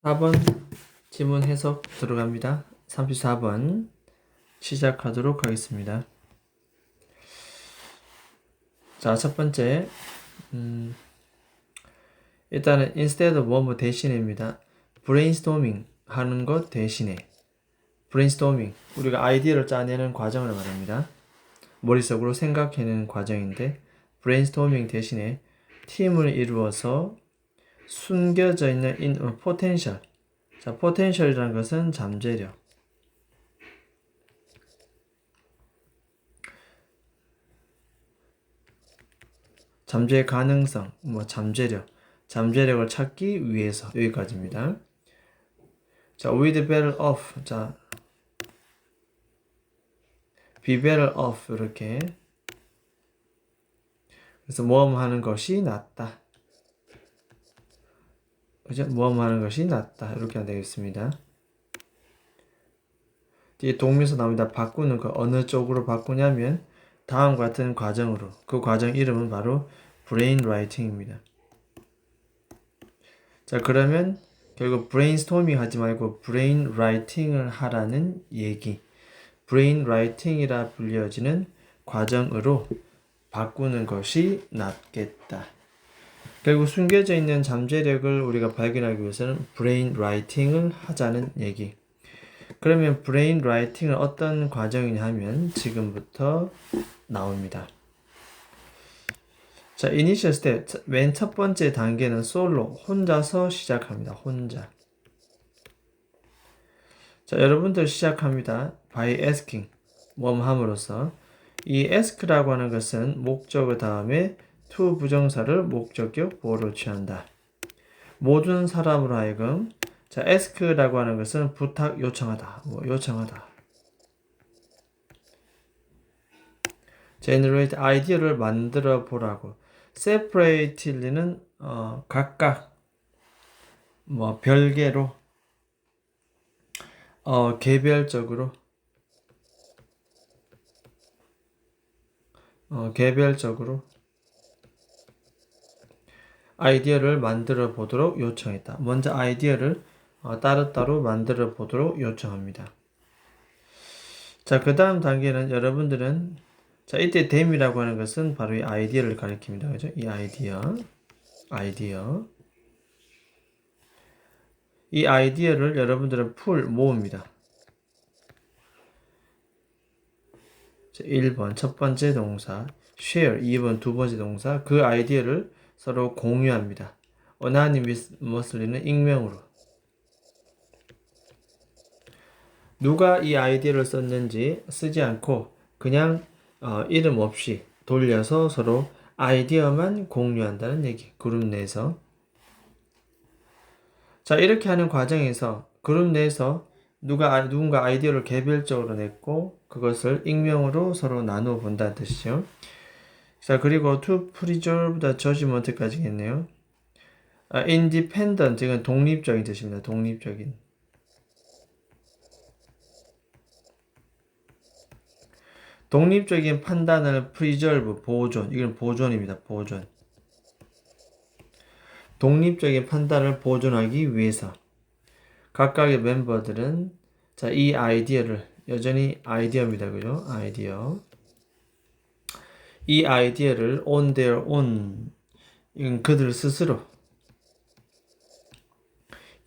4번 지문 해석 들어갑니다. 34번 시작하도록 하겠습니다. 자, 첫 번째, 일단은 instead of 뭐뭐 대신에입니다. brainstorming 하는 것 대신에. brainstorming, 우리가 아이디어를 짜내는 과정을 말합니다. 머릿속으로 생각해내는 과정인데, brainstorming 대신에 팀을 이루어서 숨겨져 있는 potential. 자, potential이라는 것은 잠재력. 잠재 가능성, 잠재력을 찾기 위해서 여기까지입니다. 자, with better off, 자, be better off 이렇게. 그래서 모험 하는 것이 낫다. 그죠? 모험 하는 것이 낫다. 이렇게 하면 되겠습니다. 뒤에 동명사 나옵니다. 바꾸는 거 어느 쪽으로 바꾸냐면 다음과 같은 과정으로. 그 과정 이름은 바로 brainwriting입니다. 자, 그러면 결국 brainstorming 하지 말고 brainwriting을 하라는 얘기. brainwriting이라 불려지는 과정으로 바꾸는 것이 낫겠다. 결국 숨겨져 있는 잠재력을 우리가 발견하기 위해서는 brainwriting을 하자는 얘기. 그러면 brainwriting은 어떤 과정이냐 하면 지금부터 나옵니다. 자, initial step, 맨 첫 번째 단계는 솔로, 혼자서 시작합니다. 혼자. 자, 여러분들 시작합니다. by asking, 함으로써. 이 ask라고 하는 것은 목적어 다음에 to 부정사를 목적격 보호로 취한다. 모든 사람으로 하여금, 자, ask라고 하는 것은 부탁, 요청하다, 요청하다. generate 아이디어를 만들어 보라고. separately는 각각 별개로 개별적으로 아이디어를 만들어 보도록 요청했다. 먼저 아이디어를 따로따로 만들어 보도록 요청합니다. 자, 그 다음 단계는 여러분들은 자, 이때 them이라고 하는 것은 바로 이 아이디어를 가리킵니다. 그죠? 이 아이디어. 이 아이디어를 여러분들은 모읍니다. 자, 1번 첫 번째 동사, share, 2번 두 번째 동사, 그 아이디어를 서로 공유합니다. anonymously는 익명으로. 누가 이 아이디어를 썼는지 쓰지 않고 그냥 이름 없이 돌려서 서로 아이디어만 공유한다는 얘기. 그룹 내에서. 자, 이렇게 하는 과정에서 그룹 내에서 누군가 아이디어를 개별적으로 냈고 그것을 익명으로 서로 나누어 본다는 뜻이죠. 자, 그리고 to preserve the judgment까지겠네요. independent, 이건 독립적인 뜻입니다. 독립적인. 독립적인 판단을 preserve, 보존. 이건 보존입니다. 보존. 독립적인 판단을 보존하기 위해서 각각의 멤버들은 자, 이 아이디어를 여전히 아이디어입니다. 그죠? 아이디어. 이 아이디어를 on their own, 이건 그들 스스로.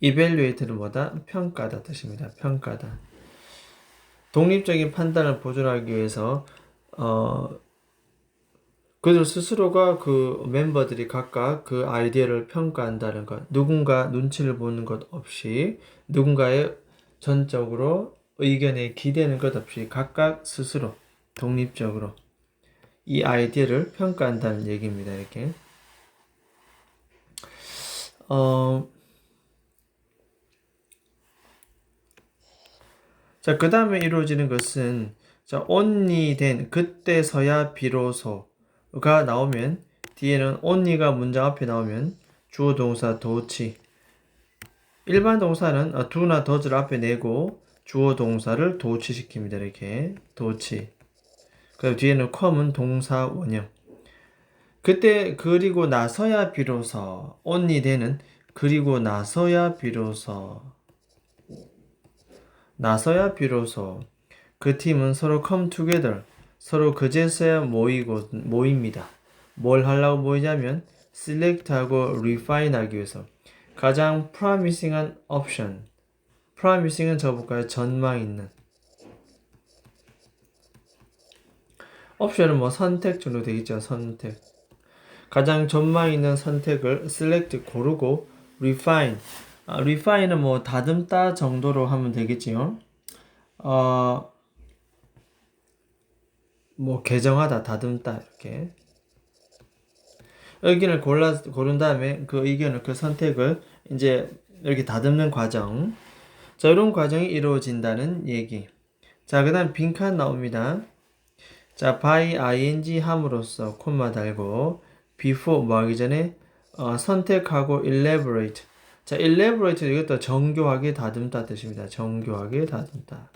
evaluate는 뭐다? 평가다 뜻입니다. 평가다. 독립적인 판단을 보존하기 위해서 그들 스스로가 그 멤버들이 각각 그 아이디어를 평가한다는 것, 누군가 눈치를 보는 것 없이, 누군가의 전적으로 의견에 기대는 것 없이 각각 스스로 독립적으로 이 아이디어를 평가한다는 얘기입니다. 이렇게. 자, 그 다음에 이루어지는 것은 자, only then, 그때서야 비로소가 나오면 뒤에는 only가 문장 앞에 나오면 주어 동사 도치. 일반 동사는 do나 does를 앞에 내고 주어 동사를 도치시킵니다. 이렇게 도치. 그리고 뒤에는 come은 동사 원형. 그때 그리고 나서야 비로소 only then은 그리고 나서야 비로소 그 팀은 서로 come together, 서로 그제서야 모입니다. 뭘 하려고 모이냐면 select하고 refine 하기 위해서 가장 promising한 옵션. promising은 적어볼까요? 전망 있는. 옵션은 뭐 선택 정도 되겠죠. 선택. 가장 전망 있는 선택을 select 고르고 refine. refine은 뭐 다듬다 정도로 하면 되겠지요. 뭐 개정하다, 다듬다 이렇게. 의견을 고른 다음에 그 의견을 그 선택을 이제 이렇게 다듬는 과정. 자, 이런 과정이 이루어진다는 얘기. 자, 그다음 빈칸 나옵니다. 자, by ing 함으로써 콤마 달고 before 뭐 하기 전에 선택하고 elaborate. 자, elaborate 이것도 정교하게 다듬다 뜻입니다. 정교하게 다듬다.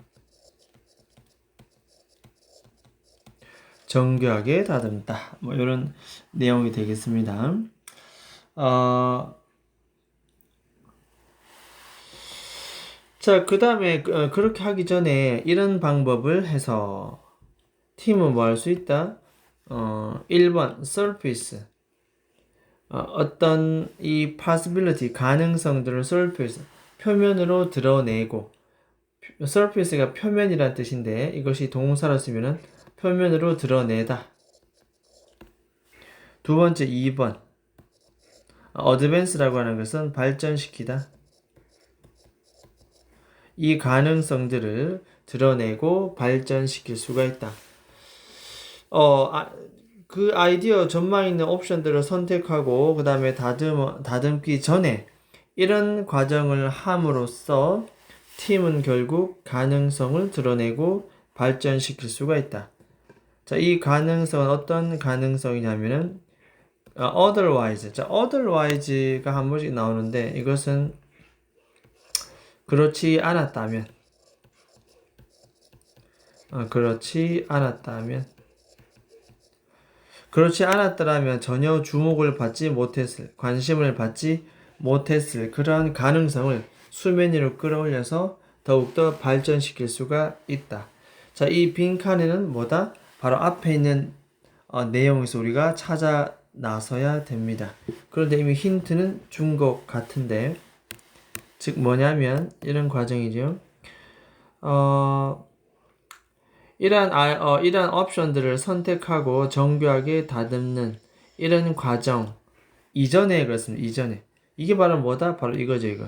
정교하게 다듬다. 뭐 이런 내용이 되겠습니다. 자, 그 다음에 그렇게 하기 전에 이런 방법을 해서 팀은 뭐 할 수 있다? 1번 surface 어떤 이 possibility 가능성들을 surface 표면으로 드러내고 surface가 표면이란 뜻인데 이것이 동사로 쓰면은 표면으로 드러내다. 두 번째 2번 advance라고 하는 것은 발전시키다. 이 가능성들을 드러내고 발전시킬 수가 있다. 그 아이디어 전망 있는 옵션들을 선택하고 그 다음에 다듬기 전에 이런 과정을 함으로써 팀은 결국 가능성을 드러내고 발전시킬 수가 있다. 자, 이 가능성은 어떤 가능성이냐면은 otherwise. 자, otherwise가 한 번씩 나오는데 이것은 그렇지 않았다면 그렇지 않았더라면 전혀 주목을 받지 못했을, 관심을 받지 못했을 그러한 가능성을 수면 위로 끌어올려서 더욱더 발전시킬 수가 있다. 자, 이 빈칸에는 뭐다? 바로 앞에 있는 내용에서 우리가 찾아 나서야 됩니다. 그런데 이미 힌트는 준 것 같은데, 즉 뭐냐면 이런 과정이죠. 이러한 옵션들을 선택하고 정교하게 다듬는 이런 과정 이전에 그렇습니다. 이전에 이게 바로 뭐다? 바로 이거죠. 이거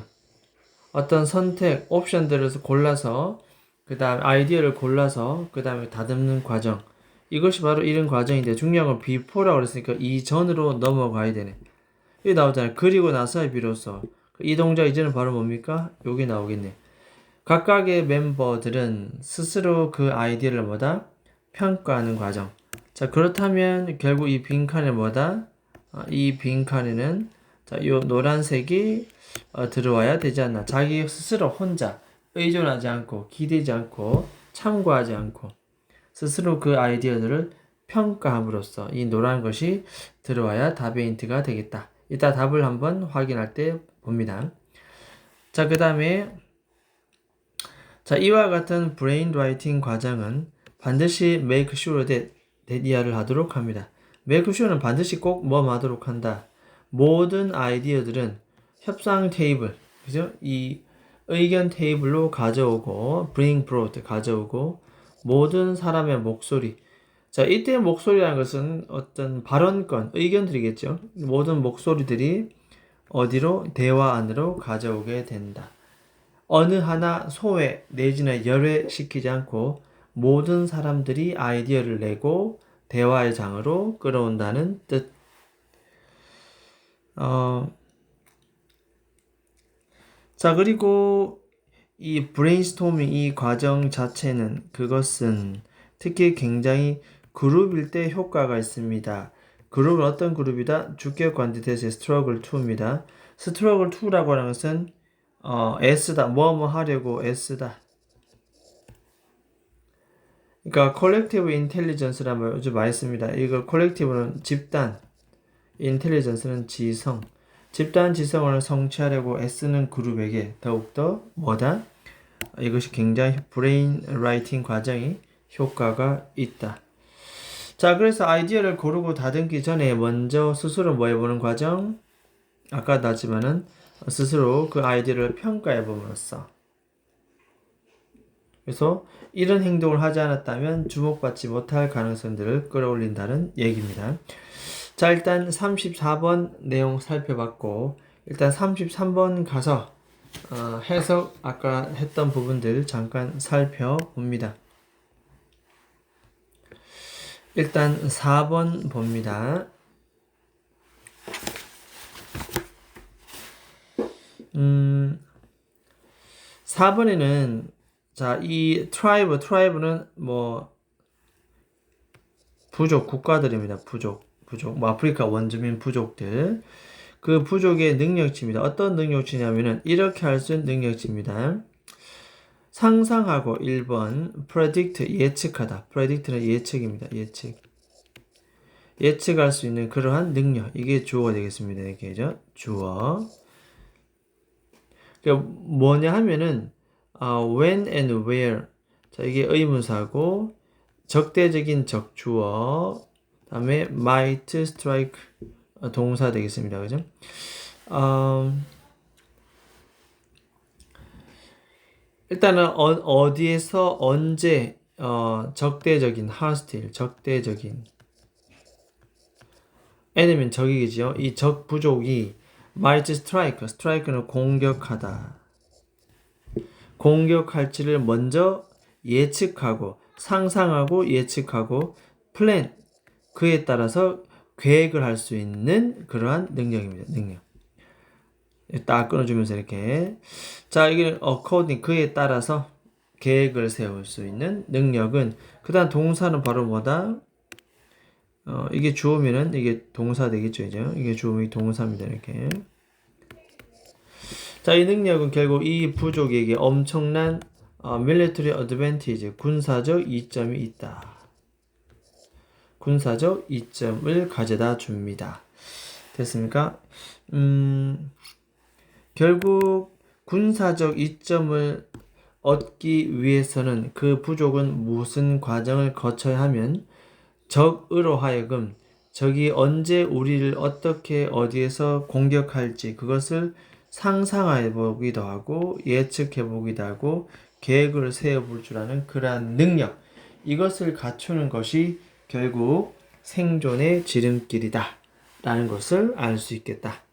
어떤 선택 옵션들을 골라서 그 다음 아이디어를 골라서 그 다음에 다듬는 과정 이것이 바로 이런 과정인데 중요한 건 before라고 그랬으니까 이전으로 넘어가야 되네. 여기 나오잖아요. 그리고 나서 비로소 이 동작 이제는 바로 뭡니까? 여기 나오겠네. 각각의 멤버들은 스스로 그 아이디어를 뭐다? 평가하는 과정. 자, 그렇다면 결국 이 빈칸에 뭐다? 이 빈칸에는 자, 요 노란색이 들어와야 되지 않나. 자기 스스로 혼자 의존하지 않고 기대지 않고 참고하지 않고 스스로 그 아이디어들을 평가함으로써 이 노란 것이 들어와야 답의 힌트가 되겠다. 이따 답을 한번 확인할 때 봅니다. 자, 그 다음에 자, 이와 같은 브레인 라이팅 과정은 반드시 make sure that 이하를 하도록 합니다. make sure는 반드시 꼭 뭐 하도록 한다. 모든 아이디어들은 협상 테이블, 그죠? 이 의견 테이블로 가져오고 bring brought 가져오고 모든 사람의 목소리. 자, 이때 목소리라는 것은 어떤 발언권, 의견들이겠죠. 모든 목소리들이 어디로? 대화 안으로 가져오게 된다. 어느 하나 소외 내지는 열외시키지 않고 모든 사람들이 아이디어를 내고 대화의 장으로 끌어온다는 뜻. 자, 그리고 이 브레인스토밍 이 과정 자체는 그것은 특히 굉장히 그룹일 때 효과가 있습니다. 그룹은 어떤 그룹이다? 주격 관디테스의 스트러글 2입니다. 스트러글 2라고 하는 것은 S다. 뭐 하려고 S다. 그러니까 컬렉티브 인텔리전스라는 말 요즘 많이 씁니다. 이거 컬렉티브는 집단, 인텔리전스는 지성. 집단 지성을 성취하려고 애쓰는 그룹에게 더욱더 뭐다? 이것이 굉장히 브레인 라이팅 과정이 효과가 있다. 자, 그래서 아이디어를 고르고 다듬기 전에 먼저 스스로 뭐 해보는 과정? 아까 나왔지만은 스스로 그 아이디어를 평가해 봄으로써. 그래서 이런 행동을 하지 않았다면 주목받지 못할 가능성들을 끌어올린다는 얘기입니다. 자, 일단 34번 내용 살펴봤고, 일단 33번 가서 해석 아까 했던 부분들 잠깐 살펴봅니다. 일단 4번 봅니다. 4번에는 자, 이 트라이브는 뭐 부족 국가들입니다. 부족. 뭐 아프리카 원주민 부족들. 그 부족의 능력치입니다. 어떤 능력치냐면은 이렇게 할 수 있는 능력치입니다. 상상하고 1번 predict 예측하다. predict는 예측입니다. 예측할 수 있는 그러한 능력. 이게 주어가 되겠습니다. 이게죠. 주어. 뭐냐 하면은 when and where. 자, 이게 의문사고 적대적인 적주어. 다음에 might strike 동사 되겠습니다. 그죠? 일단은 어디에서 언제 적대적인 hostile 적대적인 enemy 적이겠죠. 이 적 부족이 might strike는 공격하다. 공격할지를 먼저 예측하고 상상하고 예측하고 plan 그에 따라서 계획을 할 수 있는 그러한 능력입니다. 능력. 딱 끊어주면서 이렇게 자 이게 according 그에 따라서 계획을 세울 수 있는 능력은 그 다음 동사는 바로 뭐다? 이게 주어면은 이게 동사 되겠죠. 이게 주어면 동사입니다. 이렇게 자 이 능력은 결국 이 부족에게 엄청난 military advantage 군사적 이점이 있다. 군사적 이점을 가져다 줍니다. 됐습니까? 결국 군사적 이점을 얻기 위해서는 그 부족은 무슨 과정을 거쳐야 하면 적으로 하여금 적이 언제 우리를 어떻게 어디에서 공격할지 그것을 상상해 보기도 하고 예측해 보기도 하고 계획을 세워 볼 줄 아는 그러한 능력 이것을 갖추는 것이 결국 생존의 지름길이다 라는 것을 알 수 있겠다.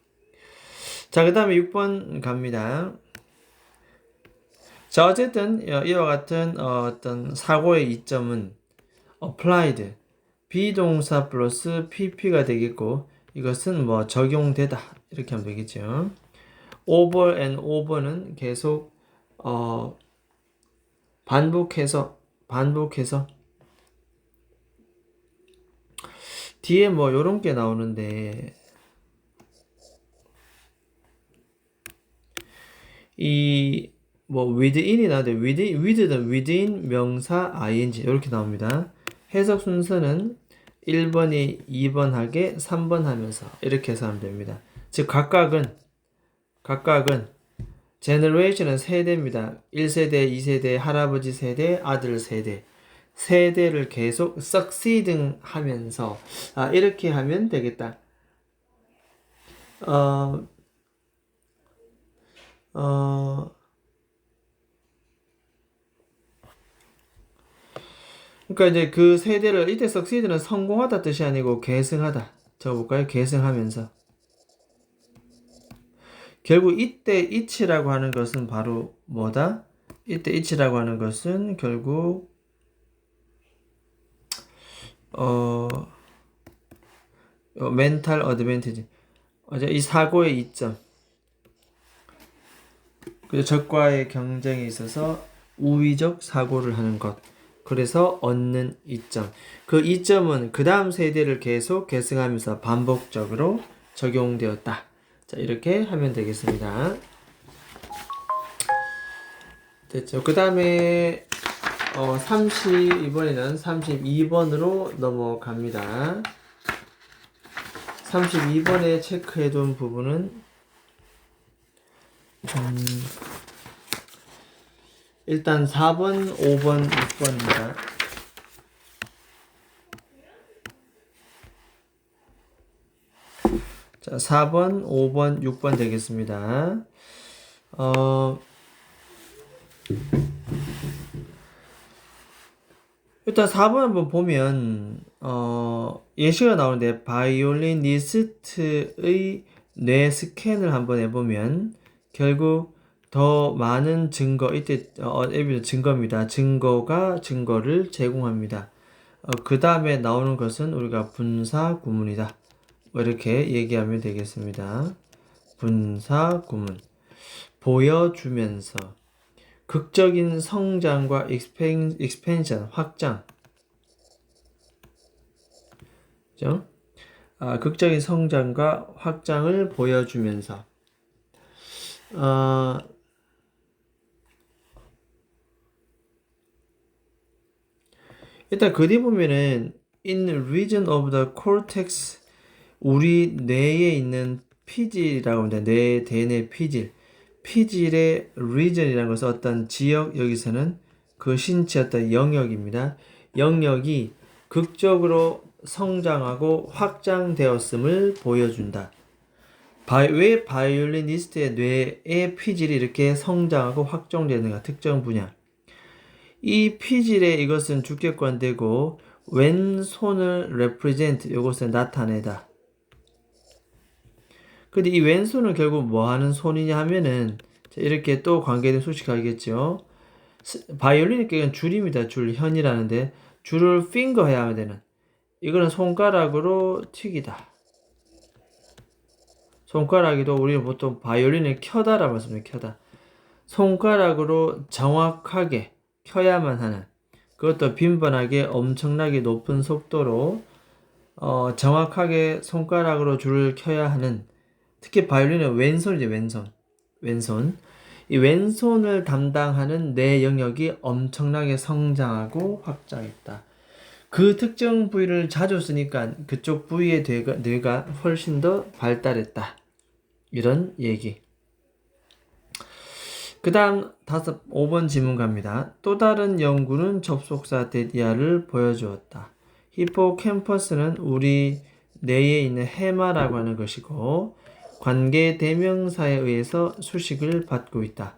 자, 그 다음에 6번 갑니다. 자, 어쨌든 이와 같은 어떤 사고의 이점은 applied 비동사 플러스 pp가 되겠고 이것은 뭐 적용되다 이렇게 하면 되겠죠. over and over는 계속 반복해서 뒤에 뭐 요런 게 나오는데 이 뭐 within이 나오는데 with는 within 명사 ing 이렇게 나옵니다. 해석 순서는 1번이 2번 하게 3번 하면서 이렇게 해서 하면 됩니다. 즉 각각은 generation은 세대입니다. 1세대, 2세대, 할아버지 세대, 아들 세대 세대를 계속 succeeding 하면서 이렇게 하면 되겠다. 그러니까 이제 그 세대를 이때 succeed는 성공하다 뜻이 아니고 계승하다. 적어볼까요? 계승하면서. 결국 이때 it이라고 하는 것은 바로 뭐다? 이때 it이라고 하는 것은 결국 멘탈 어드밴티지. 이 사고의 이점. 그리고 적과의 경쟁에 있어서 우위적 사고를 하는 것. 그래서 얻는 이점. 그 이점은 그 다음 세대를 계속 계승하면서 반복적으로 적용되었다. 자, 이렇게 하면 되겠습니다. 됐죠. 그 다음에 이번에는 32번으로 넘어갑니다. 32번에 체크해둔 부분은 일단 4번, 5번, 6번입니다. 자, 4번, 5번, 6번 되겠습니다. 일단 4번 한번 보면 예시가 나오는데 바이올리니스트의 뇌 스캔을 한번 해보면 결국 더 많은 증거, 이때 증거입니다. 증거를 제공합니다. 그 다음에 나오는 것은 우리가 분사 구문이다. 이렇게 얘기하면 되겠습니다. 분사 구문. 보여주면서 극적인 성장과 expansion, 확장. 그죠? 극적인 성장과 확장을 보여주면서 일단 그 뒤 보면은 in region of the cortex 우리 뇌에 있는 피질이라고 합니다. 뇌 대뇌 피질. 피질의 region이라는 것은 어떤 지역, 여기서는 그 신체 어떤 영역입니다. 영역이 극적으로 성장하고 확장되었음을 보여준다. 왜 바이올리니스트의 뇌의 피질이 이렇게 성장하고 확장되는가? 특정 분야. 이 피질의 이것은 주격관되고 왼손을 represent 이것을 나타내다. 근데 이 왼손은 결국 뭐 하는 손이냐 하면은 이렇게 또 관계된 수식이 알겠죠. 바이올린의 줄입니다. 줄, 현이라는데 줄을 finger 해야 하면 되는. 이거는 손가락으로 튀기다. 손가락이도 우리는 보통 바이올린을 켜다라고 말씀드려요. 켜다. 손가락으로 정확하게 켜야만 하는, 그것도 빈번하게 엄청나게 높은 속도로 정확하게 손가락으로 줄을 켜야 하는, 특히 바이올린은 왼손이죠. 왼손. 이 왼손을 담당하는 내 영역이 엄청나게 성장하고 확장했다. 그 특정 부위를 자주 쓰니까 그쪽 부위의 뇌가 훨씬 더 발달했다. 이런 얘기. 그 다음 5번 질문 갑니다. 또 다른 연구는 접속사 데디아를 보여주었다. 히포캠퍼스는 우리 뇌에 있는 해마라고 하는 것이고 관계 대명사에 의해서 수식을 받고 있다.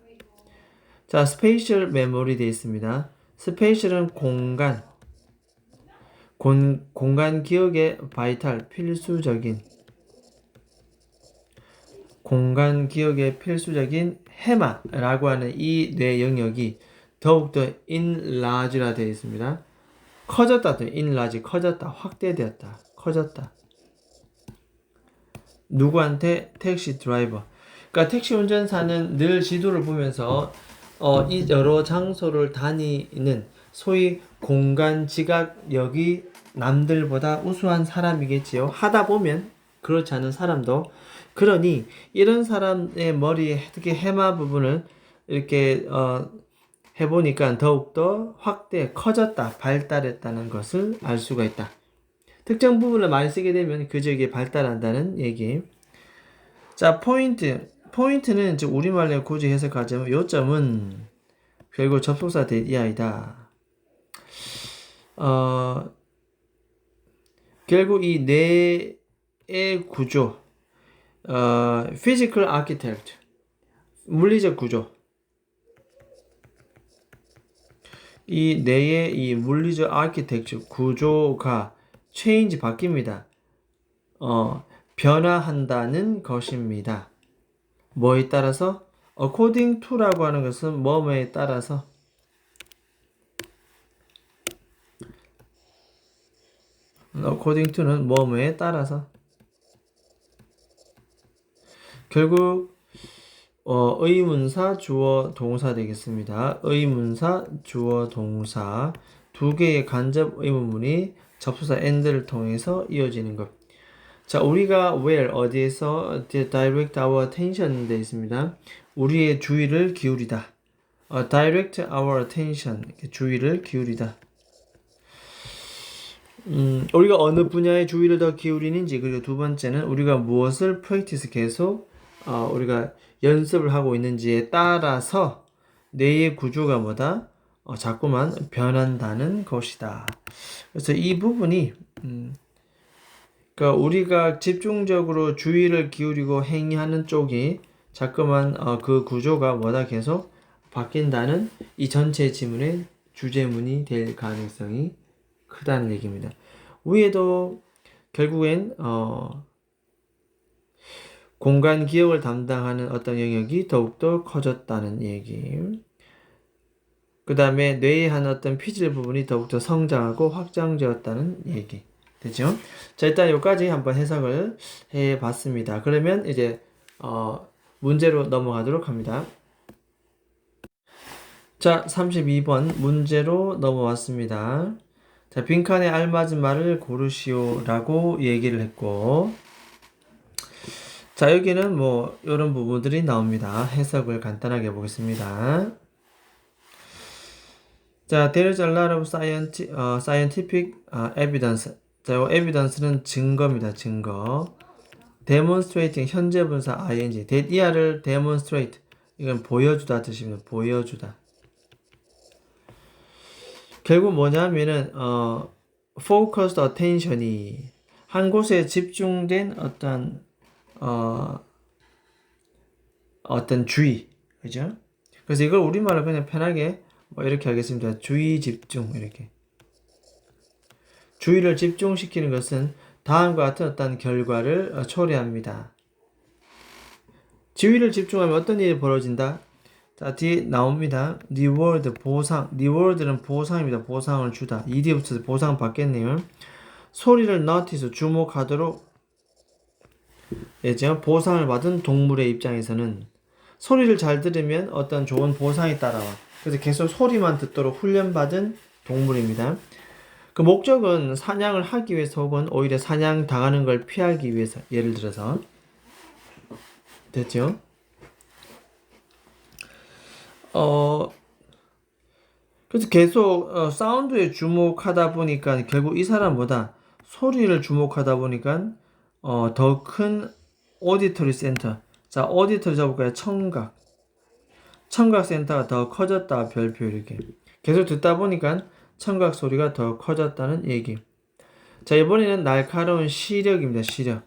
자, 스페이셜 메모리 되어 있습니다. 스페이셜은 공간 기억의 바이탈, 필수적인 공간 기억의 필수적인 해마라고 하는 이 뇌 영역이 더욱더 enlarge라 되어 있습니다. 커졌다, enlarge, 커졌다, 확대되었다, 커졌다. 누구한테? 택시 드라이버. 그러니까 택시 운전사는 늘 지도를 보면서 이 여러 장소를 다니는 소위 공간 지각력이 남들보다 우수한 사람이겠지요. 하다 보면 그렇지 않은 사람도. 그러니 이런 사람의 머리에 특히 해마 부분을 이렇게 해보니까 더욱더 커졌다, 발달했다는 것을 알 수가 있다. 특정 부분을 많이 쓰게 되면 그 지역이 발달한다는 얘기. 자, 포인트는 즉 우리말로 굳이 해석하자면 요점은 결국 접속사 대디아이다. 결국 이 뇌의 구조, physical architect, 물리적 구조. 이 뇌의 이 물리적 architecture, 구조가 change, 바뀝니다. 변화한다는 것입니다. 뭐에 따라서? according to라고 하는 것은 뭐뭐에 따라서. according to는 뭐뭐에 따라서. 결국 의문사, 주어, 동사 되겠습니다. 의문사, 주어, 동사 두 개의 간접 의문문이 접속사 and를 통해서 이어지는 것. 자, 우리가 where, 어디에서 direct our attention 되어 있습니다. 우리의 주의를 기울이다. direct our attention, 주의를 기울이다. 우리가 어느 분야에 주의를 더 기울이는지, 그리고 두 번째는 우리가 무엇을 practice, 계속 우리가 연습을 하고 있는지에 따라서 뇌의 구조가 뭐다? 자꾸만 변한다는 것이다. 그래서 이 부분이 그러니까 우리가 집중적으로 주의를 기울이고 행위하는 쪽이 자꾸만 그 구조가 뭐다 계속 바뀐다는 이 전체 지문의 주제문이 될 가능성이 크다는 얘기입니다. 위에도 결국엔 공간 기억을 담당하는 어떤 영역이 더욱더 커졌다는 얘기. 그 다음에 뇌의 한 어떤 피질 부분이 더욱더 성장하고 확장되었다는 얘기. 되죠? 자, 일단 여기까지 한번 해석을 해 봤습니다. 그러면 이제 문제로 넘어가도록 합니다. 자, 32번 문제로 넘어왔습니다. 자, 빈칸에 알맞은 말을 고르시오라고 얘기를 했고, 자, 여기는 뭐 이런 부분들이 나옵니다. 해석을 간단하게 보겠습니다. 자, there is a lot of scientific evidence. 자, 이 evidence는 증거입니다. 증거. demonstrating 현재 분사 ing. that demonstrate. 이건 보여주다 뜻입니다. 보여주다. 결국 뭐냐면은 focused attention이 한 곳에 집중된 어떤 주의, 그죠? 그래서 이걸 우리말로 그냥 편하게 뭐 이렇게 하겠습니다. 주의 집중 이렇게. 주의를 집중시키는 것은 다음과 같은 어떤 결과를 초래합니다. 주의를 집중하면 어떤 일이 벌어진다? 자, 뒤에 나옵니다. reward, 보상. reward는 보상입니다. 보상을 주다. ed에 붙여서 보상 받겠네요. 소리를 notice, 주목하도록 예죠. 보상을 받은 동물의 입장에서는 소리를 잘 들으면 어떤 좋은 보상이 따라와. 그래서 계속 소리만 듣도록 훈련받은 동물입니다. 그 목적은 사냥을 하기 위해서 혹은 오히려 사냥 당하는 걸 피하기 위해서. 예를 들어서 됐죠? 그래서 계속 사운드에 주목하다 보니까 결국 이 사람보다 소리를 주목하다 보니까 더 큰 오디터리 센터. 자, 오디터리 잡을까요? 청각. 청각 센터가 더 커졌다. 별표 이렇게. 계속 듣다 보니까 청각 소리가 더 커졌다는 얘기. 자, 이번에는 날카로운 시력입니다. 시력.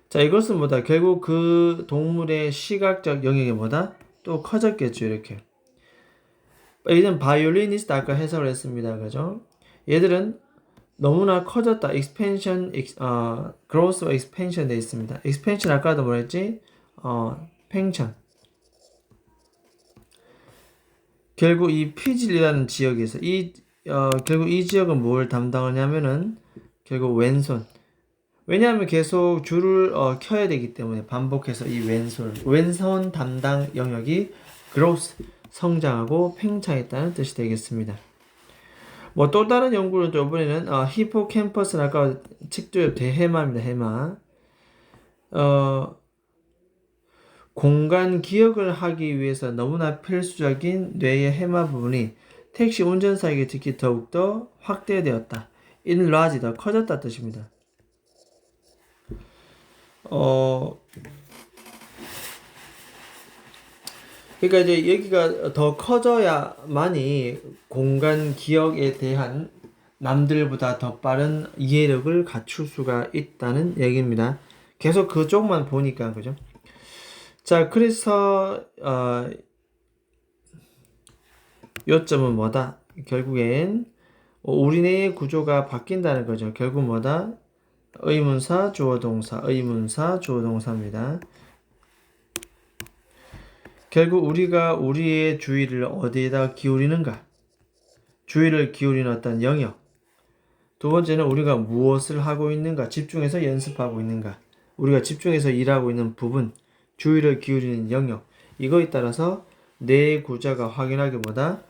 자, 이것은 뭐다? 결국 그 동물의 시각적 영역이 뭐다? 또 커졌겠죠. 이렇게. 얘는 바이올리니스트 아까 해석을 했습니다. 그죠? 얘들은 너무나 커졌다. expansion, growth와 expansion 되어 있습니다. expansion 아까도 뭐랬지? 팽창. 결국 이 피질이라는 지역에서 결국 이 지역은 뭘 담당하냐면은 결국 왼손. 왜냐하면 계속 줄을 켜야 되기 때문에 반복해서 이 왼손 담당 영역이 growth, 성장하고 팽창했다는 뜻이 되겠습니다. 뭐 또 다른 연구는 또 이번에는 히포캠퍼스는 아까 측두엽 대해마입니다. 해마. 공간 기억을 하기 위해서 너무나 필수적인 뇌의 해마 부분이 택시 운전사에게 특히 더욱더 확대되었다. enlarge, 더 커졌다 뜻입니다. 그러니까 이제 여기가 더 커져야만이 공간 기억에 대한 남들보다 더 빠른 이해력을 갖출 수가 있다는 얘기입니다. 계속 그쪽만 보니까 그죠? 자, 그래서 요점은 뭐다? 결국엔 우리뇌의 구조가 바뀐다는 거죠. 결국 뭐다? 의문사, 주어동사, 의문사, 주어동사입니다. 결국 우리가 우리의 주의를 어디에다 기울이는가? 주의를 기울이는 어떤 영역. 두 번째는 우리가 무엇을 하고 있는가? 집중해서 연습하고 있는가? 우리가 집중해서 일하고 있는 부분, 주의를 기울이는 영역. 이거에 따라서 뇌의 구조가 확연하게보다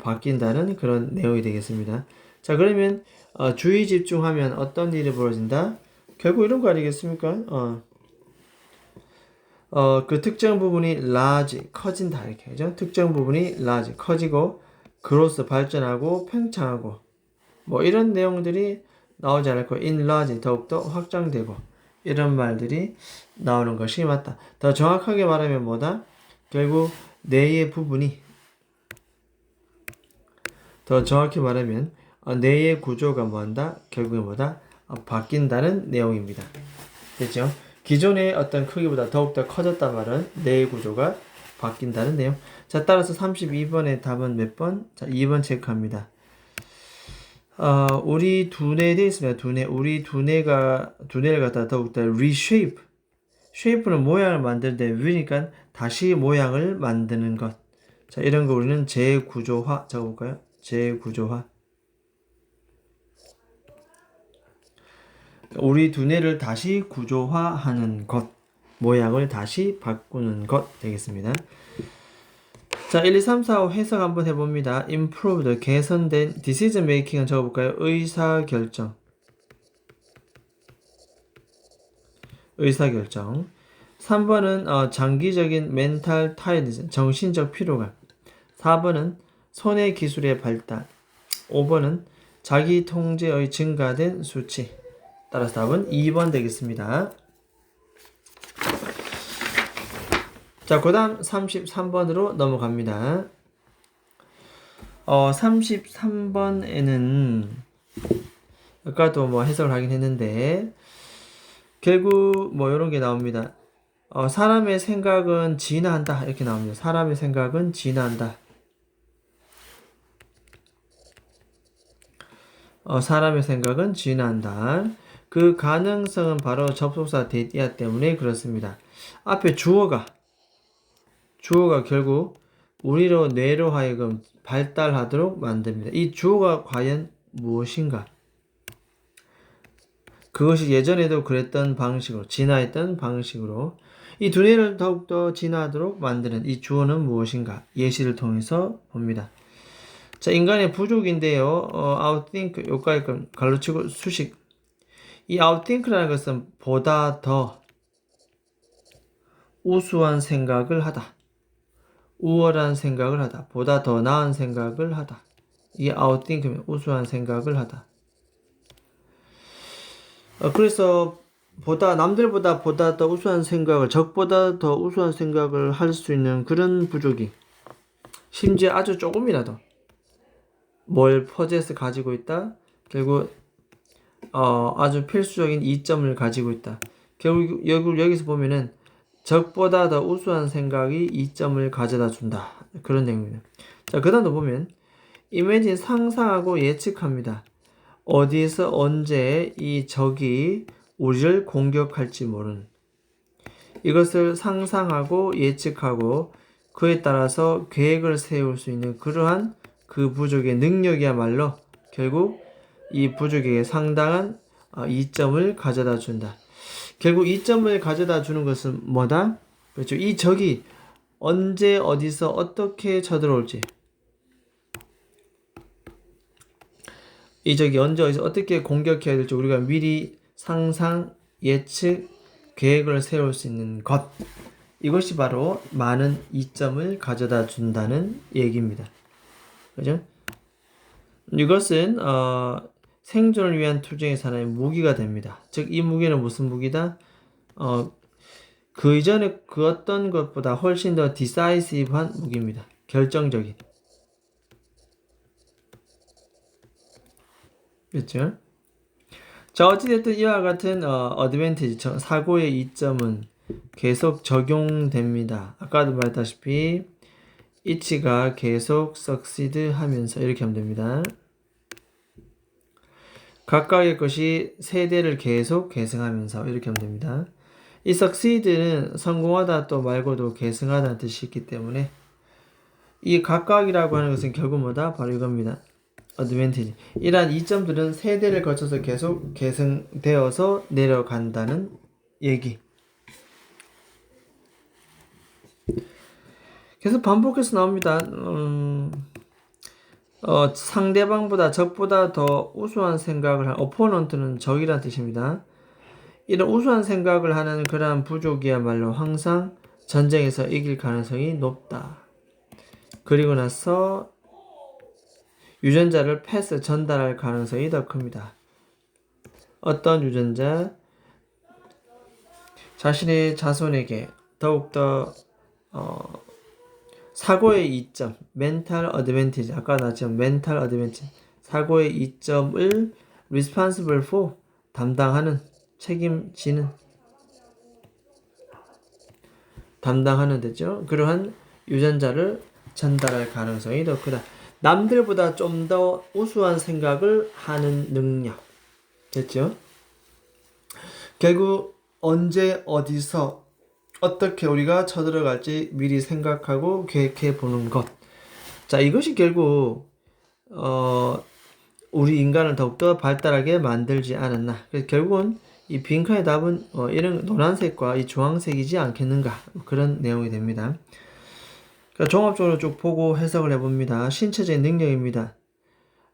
바뀐다는 그런 내용이 되겠습니다. 자, 그러면 주의 집중하면 어떤 일이 벌어진다? 결국 이런 거 아니겠습니까? 그 특정 부분이 large, 커진다 이렇게 하죠. 특정 부분이 large, 커지고 growth, 발전하고 팽창하고 뭐 이런 내용들이 나오지 않을 거예요. enlarge, 더욱더 확장되고 이런 말들이 나오는 것이 맞다. 더 정확하게 말하면 뭐다? 결국 뇌의 부분이 더 정확히 말하면 뇌의 구조가 뭐한다? 결국에 뭐다? 바뀐다는 내용입니다. 됐죠? 기존의 어떤 크기보다 더욱더 커졌단 말은 뇌의 구조가 바뀐다는 내용. 자, 따라서 32번의 답은 몇 번? 자, 2번 체크합니다. 우리 두뇌 되어 있습니다. 두뇌. 우리 두뇌를 갖다 더욱더 reshape. shape는 모양을 만드는데 위니까 다시 모양을 만드는 것. 자, 이런 거 우리는 재구조화 적어볼까요? 재구조화. 우리 두뇌를 다시 구조화하는 것. 모양을 다시 바꾸는 것 되겠습니다. 자, 1, 2, 3, 4, 5 해석 한번 해봅니다. improved, 개선된, decision making은 적어볼까요? 의사결정. 의사결정. 3번은 장기적인 mental tiredness, 정신적 피로감. 4번은 손해 기술의 발달. 5번은 자기 통제의 증가된 수치. 따라서 답은 2번 되겠습니다. 자, 그 다음 33번으로 넘어갑니다. 33번에는 아까도 뭐 해석을 하긴 했는데 결국 뭐 이런 게 나옵니다. 사람의 생각은 진화한다 이렇게 나옵니다. 사람의 생각은 진화한다. 사람의 생각은 진화한다. 그 가능성은 바로 접속사 대디아 때문에 그렇습니다. 앞에 주어가 결국 우리로 뇌로 하여금 발달하도록 만듭니다. 이 주어가 과연 무엇인가? 그것이 예전에도 그랬던 방식으로, 진화했던 방식으로 이 두뇌를 더욱더 진화하도록 만드는 이 주어는 무엇인가? 예시를 통해서 봅니다. 자, 인간의 부족인데요. outthink, 여기까지 갈로치고 수식. 이 outthink라는 것은 보다 더 우수한 생각을 하다. 우월한 생각을 하다. 보다 더 나은 생각을 하다. 이 outthink면 우수한 생각을 하다. 그래서 남들보다 보다 더 우수한 생각을, 적보다 더 우수한 생각을 할 수 있는 그런 부족이 심지어 아주 조금이라도 뭘 포제스 가지고 있다. 결국 아주 필수적인 이점을 가지고 있다. 결국 여기서 보면은 적보다 더 우수한 생각이 이점을 가져다 준다. 그런 내용입니다. 자, 그 다음도 보면 imagine 상상하고 예측합니다. 어디에서 언제 이 적이 우리를 공격할지 모르는 이것을 상상하고 예측하고 그에 따라서 계획을 세울 수 있는 그러한 그 부족의 능력이야말로 결국 이 부족에게 상당한 이점을 가져다 준다. 결국 이점을 가져다 주는 것은 뭐다? 그렇죠. 이 적이 언제 어디서 어떻게 쳐들어올지 이 적이 언제 어디서 어떻게 공격해야 될지 우리가 미리 상상, 예측, 계획을 세울 수 있는 것 이것이 바로 많은 이점을 가져다 준다는 얘기입니다. 그죠? 이것은 생존을 위한 투쟁의 하나의 무기가 됩니다. 즉, 이 무기는 무슨 무기다? 그 이전에 그 어떤 것보다 훨씬 더 decisive한 무기입니다. 결정적인. 그렇죠? 자, 어찌됐든 이와 같은 어드밴티지, 사고의 이점은 계속 적용됩니다. 아까도 말했다시피 each가 계속 succeed 하면서 이렇게 하면 됩니다. 각각의 것이 세대를 계속 계승하면서 이렇게 하면 됩니다. 이 succeed는 성공하다 또 말고도 계승하다는 뜻이 있기 때문에 이 각각이라고 하는 것은 결국 뭐다? 바로 이겁니다. 어드밴티지. 이러한 이점들은 세대를 거쳐서 계속 계승되어서 내려간다는 얘기. 계속 반복해서 나옵니다. 상대방보다 적보다 더 우수한 생각을 한 opponent는 적이란 뜻입니다. 이런 우수한 생각을 하는 그러한 부족이야말로 항상 전쟁에서 이길 가능성이 높다. 그리고 나서 유전자를 패스 전달할 가능성이 더 큽니다. 어떤 유전자? 자신의 자손에게 더욱더 사고의 이점, mental advantage, 아까 나왔지만 mental advantage, 사고의 이점을 responsible for, 담당하는, 책임지는, 담당하는 되죠. 그러한 유전자를 전달할 가능성이 더 크다. 남들보다 좀 더 우수한 생각을 하는 능력. 됐죠? 결국 언제 어디서 어떻게 우리가 쳐들어갈지 미리 생각하고 계획해 보는 것. 자, 이것이 결국 우리 인간을 더욱더 발달하게 만들지 않았나. 그래서 결국은 이 빈칸의 답은 이런 노란색과 이 주황색이지 않겠는가. 그런 내용이 됩니다. 그러니까 종합적으로 쭉 보고 해석을 해봅니다. 신체적인 능력입니다.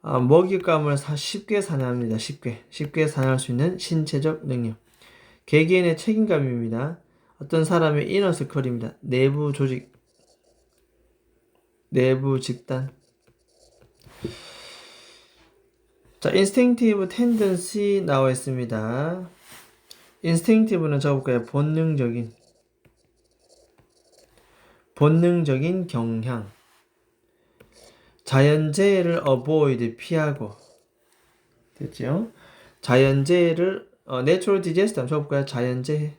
먹잇감을 쉽게 사냥합니다. 쉽게 사냥할 수 있는 신체적 능력. 개개인의 책임감입니다. 어떤 사람의 이너서클입니다. 내부 조직, 내부 집단. 자, instinctive tendency 나와 있습니다. instinctive는 적어볼까요? 본능적인 경향. 자연재해를 avoid, 피하고. 됐죠? 자연재해를 natural disaster 한번 적어볼까요? 자연재해.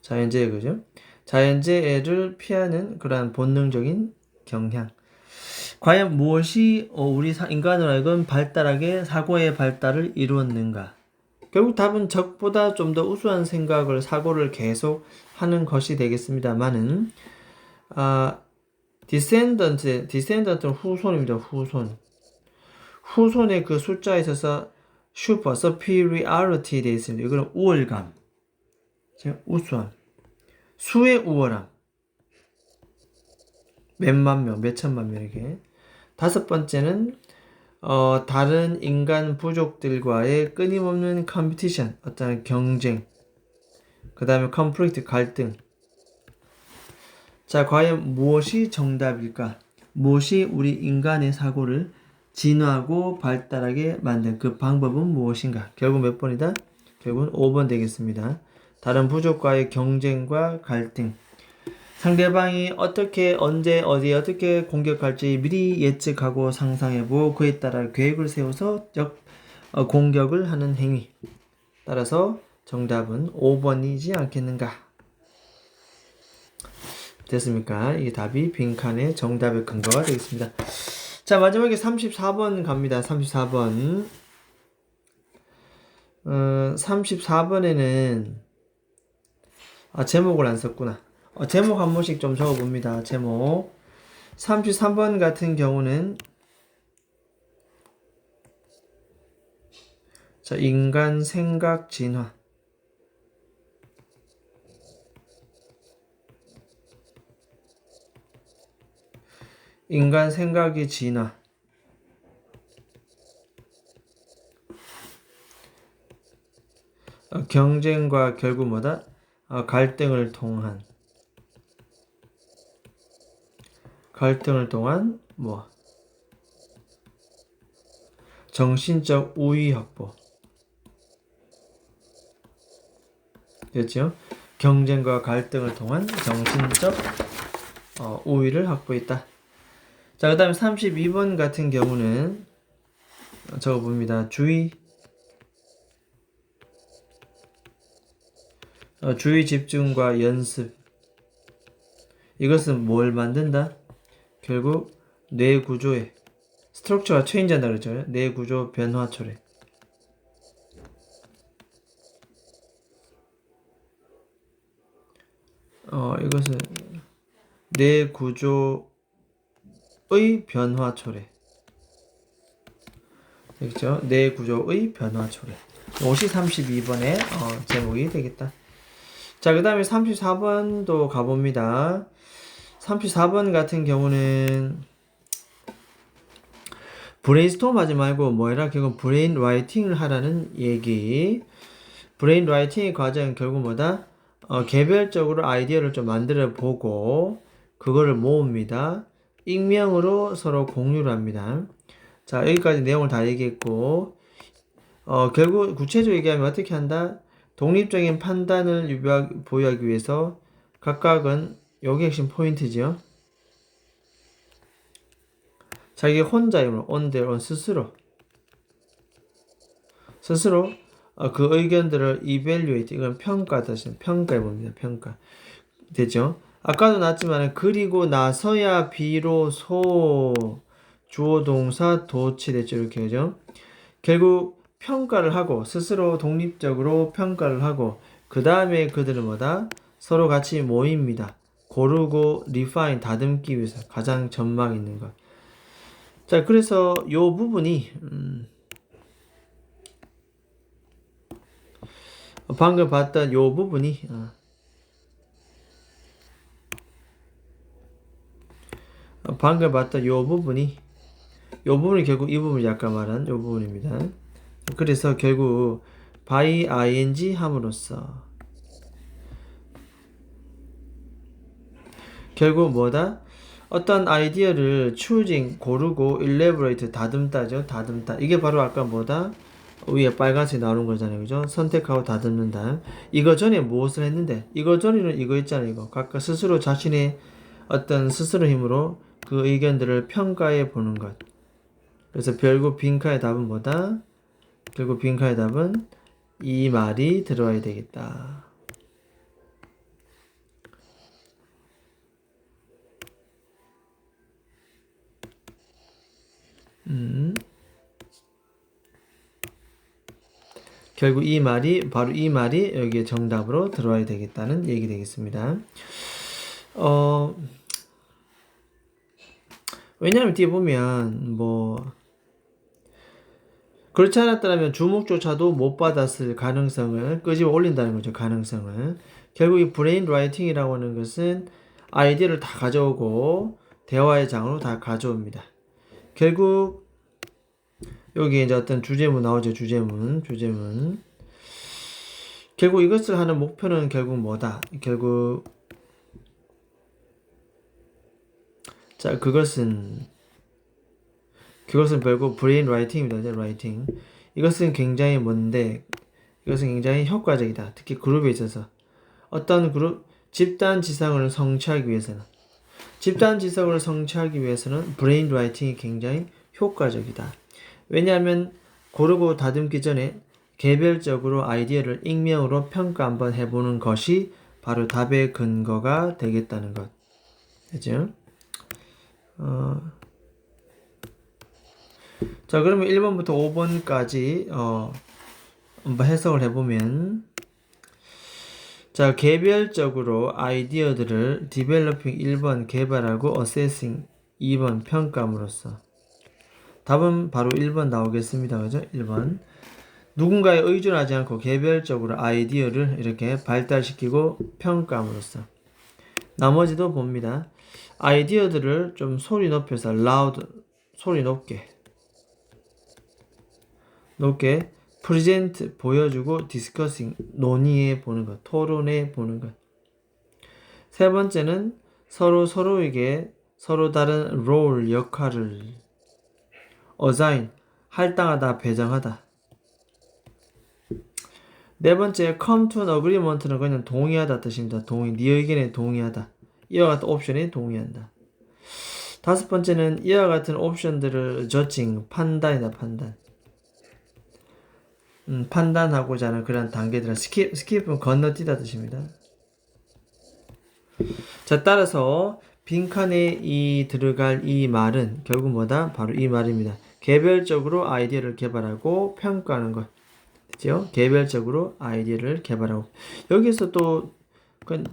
자연재해, 그죠? 자연재해를 피하는 그러한 본능적인 경향. 과연 무엇이 우리 인간으로 하여금 발달하게 사고의 발달을 이루었는가? 결국 답은 적보다 좀 더 우수한 생각을, 사고를 계속 하는 것이 되겠습니다만은, 디센던트는 후손입니다. 후손의 그 숫자에 있어서 슈퍼, superiority 되어 있습니다. 이거는 우월감, 우수함, 수의 우월함, 몇만 명, 몇천만 명에게. 다섯 번째는 다른 인간 부족들과의 끊임없는 컴피티션, 어떤 경쟁. 그 다음에 conflict, 갈등. 자, 과연 무엇이 정답일까? 무엇이 우리 인간의 사고를 진화하고 발달하게 만든 그 방법은 무엇인가? 결국 몇 번이다? 결국은 5번 되겠습니다. 다른 부족과의 경쟁과 갈등. 상대방이 어떻게, 언제, 어디에 어떻게 공격할지 미리 예측하고 상상해보고 그에 따라 계획을 세워서 공격을 하는 행위. 따라서 정답은 5번이지 않겠는가? 됐습니까? 이 답이 빈칸의 정답의 근거가 되겠습니다. 자, 마지막에 34번 갑니다. 34번. 34번에는 제목을 안 썼구나. 제목 한 번씩 좀 적어봅니다. 제목. 33번 같은 경우는 자, 인간 생각 진화. 인간 생각의 진화. 경쟁과 결국 뭐다? 갈등을 통한 뭐? 정신적 우위 확보. 됐죠? 경쟁과 갈등을 통한 정신적 우위를 확보했다. 자, 그 다음에 32번 같은 경우는 적어봅니다. 주의 집중과 연습. 이것은 뭘 만든다? 결국 뇌 구조의 스트럭처가 체인지한다 그랬죠. 뇌 구조 변화 초래. 이것은 뇌 구조의 변화 초래. 되겠죠? 뇌 구조의 변화 초래. 이것이 32번의 제목이 되겠다. 자, 그 다음에 34번도 가봅니다. 34번 같은 경우는 브레인스톰 하지 말고 뭐해라? 결국 브레인 라이팅을 하라는 얘기. 브레인 라이팅의 과정은 결국 뭐다? 개별적으로 아이디어를 좀 만들어 보고 그거를 모읍니다. 익명으로 서로 공유를 합니다. 자, 여기까지 내용을 다 얘기했고 결국 구체적으로 얘기하면 어떻게 한다? 독립적인 판단을 보유하기 위해서 각각은 여기 핵심 포인트지요. 자기 혼자임으로 on their own 스스로 그 의견들을 evaluate 이건 평가해 봅니다. 평가 되죠. 아까도 나왔지만 그리고 나서야 비로소 주어 동사 도치 됐죠. 이렇게 하죠. 결국 평가를 하고 스스로 독립적으로 평가를 하고 그 다음에 그들은 뭐다? 서로 같이 모입니다. 고르고 refine 다듬기 위해서 가장 전망 있는 것. 자, 그래서 요 부분이 방금 봤던 요 부분이 요 부분이 결국 이 부분을 약간 말한 요 부분입니다. 그래서 결국 by ing 함으로써 결국 뭐다? 어떤 아이디어를 choosing 고르고 elaborate 다듬다죠. 다듬다. 이게 바로 아까 뭐다? 위에 빨간색 나오는 거잖아요. 그죠? 선택하고 다듬는다. 이거 전에 무엇을 했는데? 이거 전에는 이거 있잖아요. 이거. 각각 스스로 자신의 어떤 스스로 힘으로 그 의견들을 평가해 보는 것. 그래서 결국 빈칸의 답은 뭐다? 결국 빈칸의 답은 이 말이 들어와야 되겠다. 결국 바로 이 말이 여기에 정답으로 들어와야 되겠다는 얘기 되겠습니다. 왜냐하면 뒤에 보면 그렇지 않았더라면 주목조차도 못 받았을 가능성을 끄집어 올린다는 거죠. 가능성을. 결국 이 브레인 라이팅이라고 하는 것은 아이디어를 다 가져오고 대화의 장으로 다 가져옵니다. 결국 여기 이제 어떤 주제문 나오죠. 주제문. 결국 이것을 하는 목표는 결국 뭐다? 자, 그것은 결국 브레인 라이팅입니다. 라이팅. 이것은 굉장히 이것은 굉장히 효과적이다. 특히 그룹에 있어서 어떤 그룹 집단 지성을 성취하기 위해서는 브레인 라이팅이 굉장히 효과적이다. 왜냐하면 고르고 다듬기 전에 개별적으로 아이디어를 익명으로 평가 한번 해보는 것이 바로 답의 근거가 되겠다는 것. 그죠? 자, 그러면 1번부터 5번까지 한번 해석을 해보면 자, 개별적으로 아이디어들을 developing 1번 개발하고 assessing 2번 평가함으로써 답은 바로 1번 나오겠습니다. 그죠? 1번. 누군가에 의존하지 않고 개별적으로 아이디어를 이렇게 발달시키고 평가함으로써 나머지도 봅니다. 아이디어들을 좀 소리 높여서 loud 소리 높게 present 보여주고 discussing 논의해 보는 것, 토론해 보는 것. 세 번째는 서로에게 서로 다른 role 역할을 assign 할당하다 배정하다. 네 번째 come to an agreement는 그냥 동의하다 뜻입니다. 네 의견에 동의하다. 이와 같은 옵션에 동의한다. 다섯 번째는 이와 같은 옵션들을 judging 판단이다. 판단하고자 하는 그런 단계들은 스킵은 건너뛰다 뜻입니다. 자, 따라서 빈칸에 들어갈 이 말은 결국 뭐다? 바로 이 말입니다. 개별적으로 아이디어를 개발하고 평가하는 것. 그죠? 개별적으로 아이디어를 개발하고. 여기서 또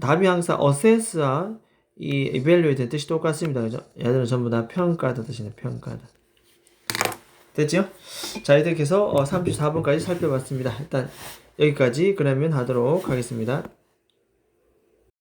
답이 항상 assess와 이 evaluate의 뜻이 똑같습니다. 그죠? 얘들은 전부 다 평가하다 뜻이네. 평가하다. 됐죠? 자, 이렇게 해서 34번까지 살펴봤습니다. 일단 여기까지 그러면 하도록 하겠습니다.